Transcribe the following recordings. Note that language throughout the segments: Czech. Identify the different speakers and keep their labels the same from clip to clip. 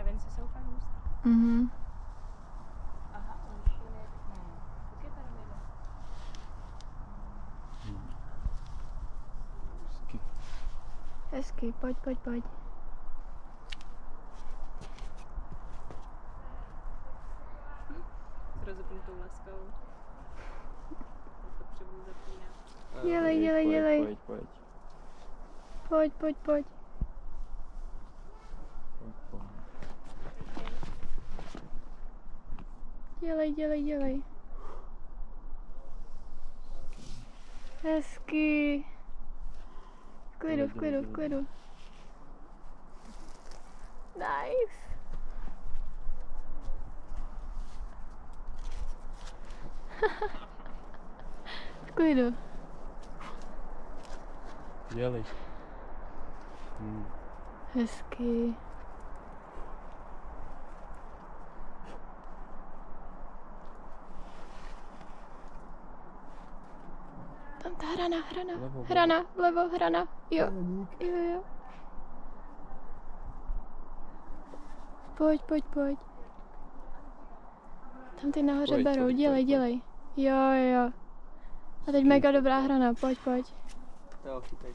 Speaker 1: mravenci jsou fakt hustý.
Speaker 2: Mhm.
Speaker 1: Aha, on šel ne. Tak je tady jde.
Speaker 3: Hezky.
Speaker 2: Hezky, pojď, pojď, pojď.
Speaker 1: S rozepnutou laskou. Potřebuji zapínat.
Speaker 2: Dělej, dělej, dělej.
Speaker 3: Pojď, pojď.
Speaker 2: Pojď, pojď, pojď. Dělej, dělej, dělej. Hezky. V klidu, v klidu, v klidu. Nice. V klidu.
Speaker 3: Dělej.
Speaker 2: Hezky. Tam ta hrana, hrana,
Speaker 3: Vlevo,
Speaker 2: hrana, vlevo, hrana, jo, jo, jo. Pojď, pojď, pojď. Tam ty nahoře
Speaker 3: Pojď,
Speaker 2: berou,
Speaker 3: pojď,
Speaker 2: dělej,
Speaker 3: pojď,
Speaker 2: dělej. Jo, jo. A teď mega dobrá hrana, pojď, pojď.
Speaker 3: Jo, chytaj.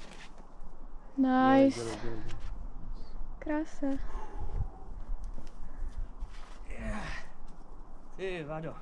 Speaker 2: Nice.
Speaker 3: Dělej.
Speaker 2: Krása.
Speaker 4: Ty, Vado.